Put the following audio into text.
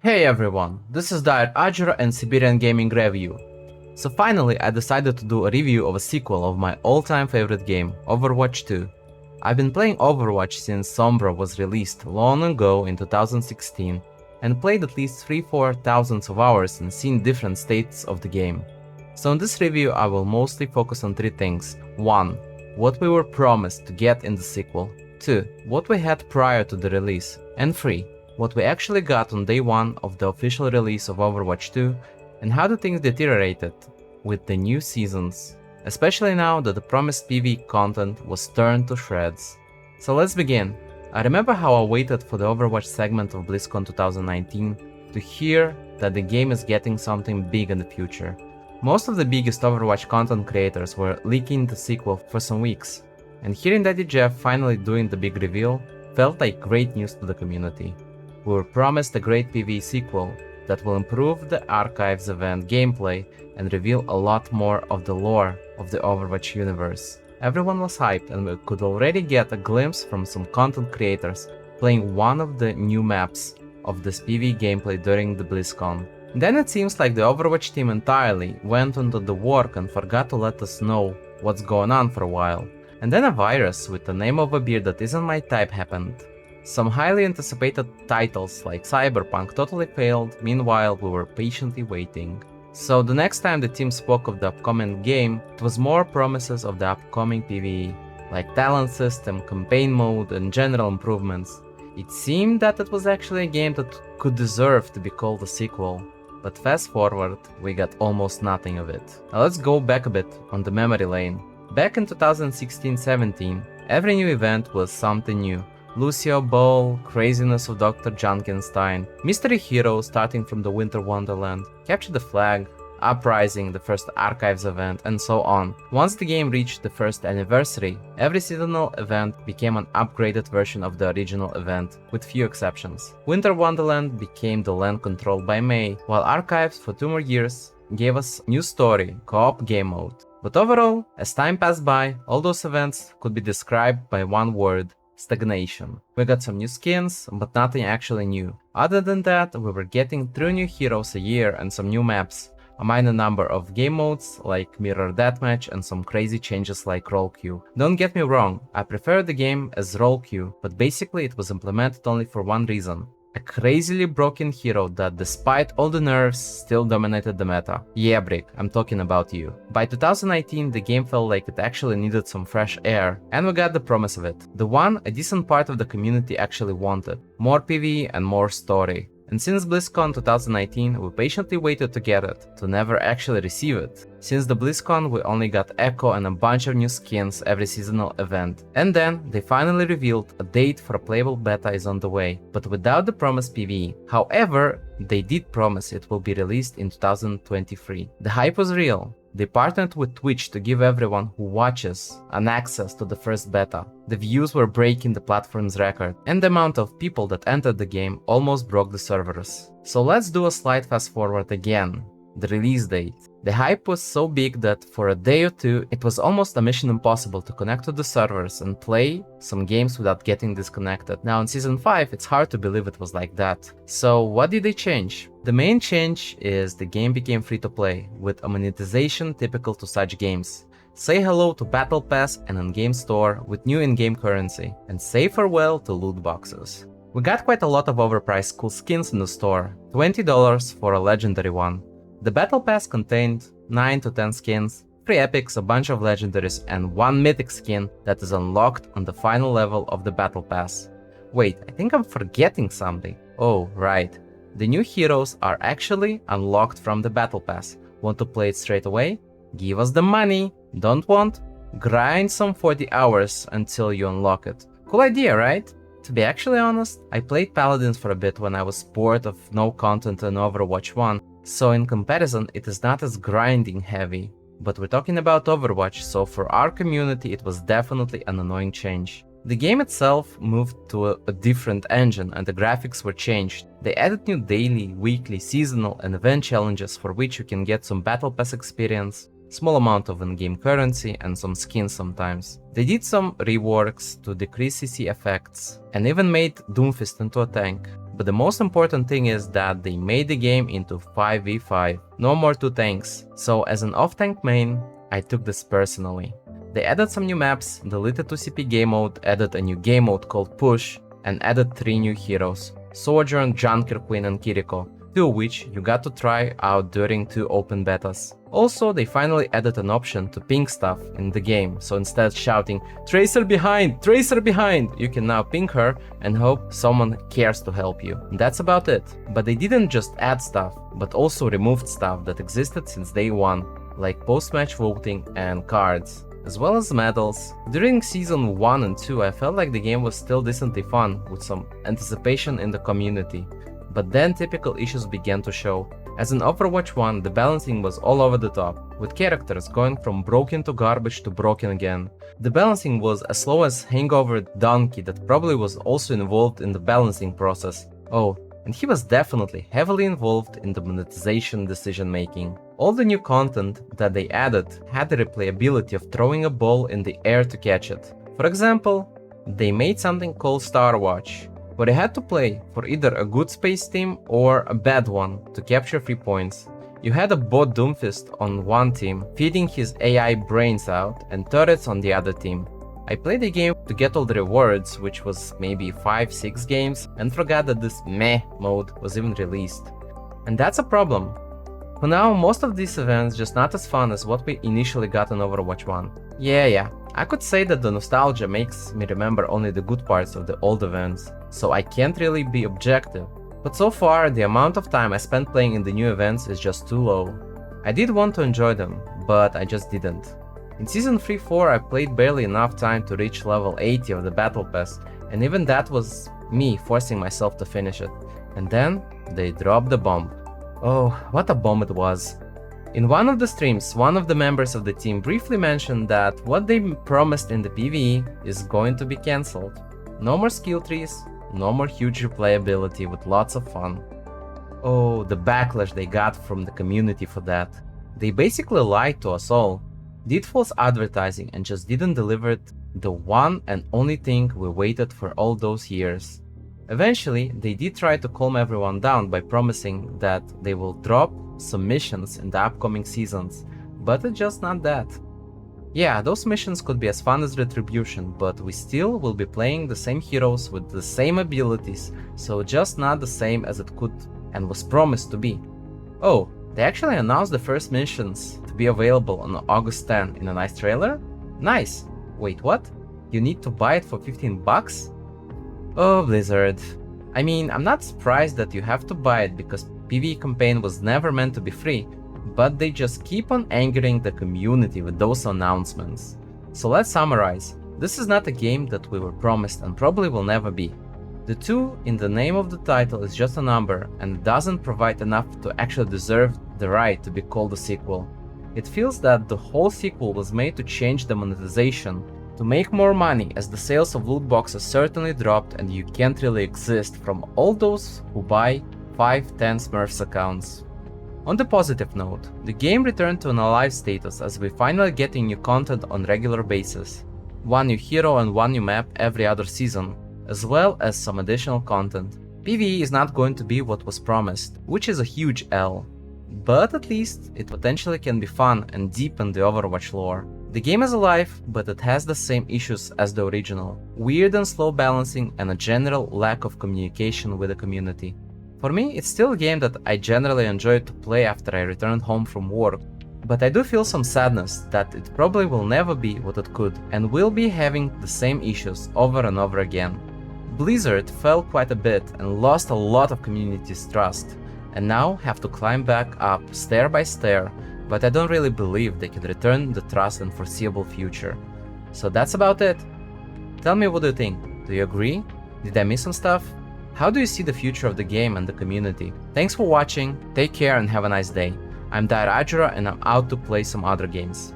Hey everyone, this is DireAjurah and Siberian Gaming review. So finally I decided to do a review of a sequel of my all-time favorite game, Overwatch 2. I've been playing Overwatch since Sombra was released long ago in 2016 and played at least 3-4 thousands of hours and seen different states of the game. So in this review I will mostly focus on three things. 1. What we were promised to get in the sequel. 2. What we had prior to the release. And 3. What we actually got on day 1 of the official release of Overwatch 2, and how the things deteriorated with the new seasons, especially now that the promised PvE content was turned to shreds. So let's begin. I remember how I waited for the Overwatch segment of BlizzCon 2019 to hear that the game is getting something big in the future. Most of the biggest Overwatch content creators were leaking the sequel for some weeks, and hearing Daddy Jeff finally doing the big reveal felt like great news to the community. We were promised a great PvE sequel that will improve the Archives event gameplay and reveal a lot more of the lore of the Overwatch universe. Everyone was hyped and we could already get a glimpse from some content creators playing one of the new maps of this PvE gameplay during the BlizzCon. Then it seems like the Overwatch team entirely went onto the work and forgot to let us know what's going on for a while. And then a virus with the name of a beer that isn't my type happened. Some highly anticipated titles like Cyberpunk totally failed, meanwhile we were patiently waiting. So the next time the team spoke of the upcoming game, it was more promises of the upcoming PvE, like talent system, campaign mode and general improvements. It seemed that it was actually a game that could deserve to be called a sequel, but fast forward, we got almost nothing of it. Now let's go back a bit on the memory lane. Back in 2016-17, every new event was something new. Lucio Ball, Craziness of Dr. Junkenstein, Mystery Hero starting from the Winter Wonderland, Capture the Flag, Uprising, the first Archives event, and so on. Once the game reached the first anniversary, every seasonal event became an upgraded version of the original event, with few exceptions. Winter Wonderland became the land controlled by May, while Archives for 2 more years gave us new story, co-op game mode. But overall, as time passed by, all those events could be described by one word: stagnation. We got some new skins, but nothing actually new. Other than that, we were getting 3 new heroes a year and some new maps, a minor number of game modes like Mirror Deathmatch and some crazy changes like Role Queue. Don't get me wrong, I prefer the game as Role Queue, but basically it was implemented only for one reason: a crazily broken hero that, despite all the nerfs, still dominated the meta. Yeah, Brick, I'm talking about you. By 2019, the game felt like it actually needed some fresh air, and we got the promise of it. The one a decent part of the community actually wanted: more PvE and more story. And since BlizzCon 2019, we patiently waited to get it, to never actually receive it. Since the BlizzCon, we only got Echo and a bunch of new skins every seasonal event. And then, they finally revealed a date for a playable beta is on the way, but without the promised PvE. However, they did promise it will be released in 2023. The hype was real. They partnered with Twitch to give everyone who watches an access to the first beta. The views were breaking the platform's record, and the amount of people that entered the game almost broke the servers. So let's do a slight fast forward again. The release date. The hype was so big that for a day or two, it was almost a mission impossible to connect to the servers and play some games without getting disconnected. Now in Season 5, it's hard to believe it was like that. So what did they change? The main change is the game became free to play, with a monetization typical to such games. Say hello to Battle Pass and in-game store with new in-game currency, and say farewell to loot boxes. We got quite a lot of overpriced cool skins in the store, $20 for a legendary one. The Battle Pass contained 9 to 10 skins, 3 epics, a bunch of legendaries, and 1 mythic skin that is unlocked on the final level of the Battle Pass. Wait, I think I'm forgetting something. Oh, right. The new heroes are actually unlocked from the Battle Pass. Want to play it straight away? Give us the money. Don't want? Grind some 40 hours until you unlock it. Cool idea, right? To be actually honest, I played Paladins for a bit when I was bored of no content in Overwatch 1. So in comparison, it is not as grinding heavy. But we're talking about Overwatch, so for our community it was definitely an annoying change. The game itself moved to a different engine and the graphics were changed. They added new daily, weekly, seasonal and event challenges for which you can get some Battle Pass experience, small amount of in-game currency and some skins sometimes. They did some reworks to decrease CC effects and even made Doomfist into a tank. But the most important thing is that they made the game into 5v5, no more 2 tanks. So as an off-tank main, I took this personally. They added some new maps, deleted 2 CP game mode, added a new game mode called Push, and added 3 new heroes: Sojourn, Junker Queen and Kiriko, 2 of which you got to try out during 2 open betas. Also, they finally added an option to ping stuff in the game, so instead of shouting "Tracer behind! Tracer behind!" you can now ping her and hope someone cares to help you. And that's about it. But they didn't just add stuff, but also removed stuff that existed since day 1, like post-match voting and cards, as well as medals. During Season 1 and 2, I felt like the game was still decently fun, with some anticipation in the community. But then typical issues began to show. As in Overwatch 1, the balancing was all over the top, with characters going from broken to garbage to broken again. The balancing was as slow as Hangover Donkey that probably was also involved in the balancing process. Oh, and he was definitely heavily involved in the monetization decision making. All the new content that they added had the replayability of throwing a ball in the air to catch it. For example, they made something called Star Watch, where you had to play for either a good space team or a bad one to capture 3 points. You had a bot Doomfist on one team, feeding his AI brains out, and turrets on the other team. I played the game to get all the rewards, which was maybe 5-6 games, and forgot that this meh mode was even released. And that's a problem. For now, most of these events just not as fun as what we initially got in Overwatch 1. Yeah, I could say that the nostalgia makes me remember only the good parts of the old events, so I can't really be objective. But so far, the amount of time I spent playing in the new events is just too low. I did want to enjoy them, but I just didn't. In Season 3-4 I played barely enough time to reach level 80 of the Battle Pass, and even that was me forcing myself to finish it. And then, they dropped the bomb. Oh, what a bomb it was. In one of the streams, one of the members of the team briefly mentioned that what they promised in the PvE is going to be cancelled. No more skill trees, no more huge replayability with lots of fun. Oh, the backlash they got from the community for that. They basically lied to us all, did false advertising and just didn't deliver the one and only thing we waited for all those years. Eventually, they did try to calm everyone down by promising that they will drop some missions in the upcoming seasons, but it's just not that. Yeah, those missions could be as fun as Retribution, but we still will be playing the same heroes with the same abilities, so just not the same as it could and was promised to be. Oh, they actually announced the first missions to be available on August 10 in a nice trailer? Nice! Wait, what? You need to buy it for 15 bucks? Oh, Blizzard. I mean, I'm not surprised that you have to buy it because PvE campaign was never meant to be free, but they just keep on angering the community with those announcements. So let's summarize. This is not a game that we were promised and probably will never be. The 2 in the name of the title is just a number and doesn't provide enough to actually deserve the right to be called a sequel. It feels that the whole sequel was made to change the monetization, to make more money, as the sales of loot boxes certainly dropped and you can't really exist from all those who buy 5-10 Smurfs accounts. On the positive note, the game returned to an alive status as we finally getting new content on regular basis. One new hero and one new map every other season, as well as some additional content. PvE is not going to be what was promised, which is a huge L. But at least it potentially can be fun and deepen the Overwatch lore. The game is alive, but it has the same issues as the original. Weird and slow balancing and a general lack of communication with the community. For me, it's still a game that I generally enjoyed to play after I returned home from work, but I do feel some sadness that it probably will never be what it could and will be having the same issues over and over again. Blizzard fell quite a bit and lost a lot of community's trust, and now have to climb back up stair by stair, but I don't really believe they can return the trust in foreseeable future. So that's about it. Tell me, what do you think? Do you agree? Did I miss some stuff? How do you see the future of the game and the community? Thanks for watching, take care and have a nice day. I'm DireAjurah and I'm out to play some other games.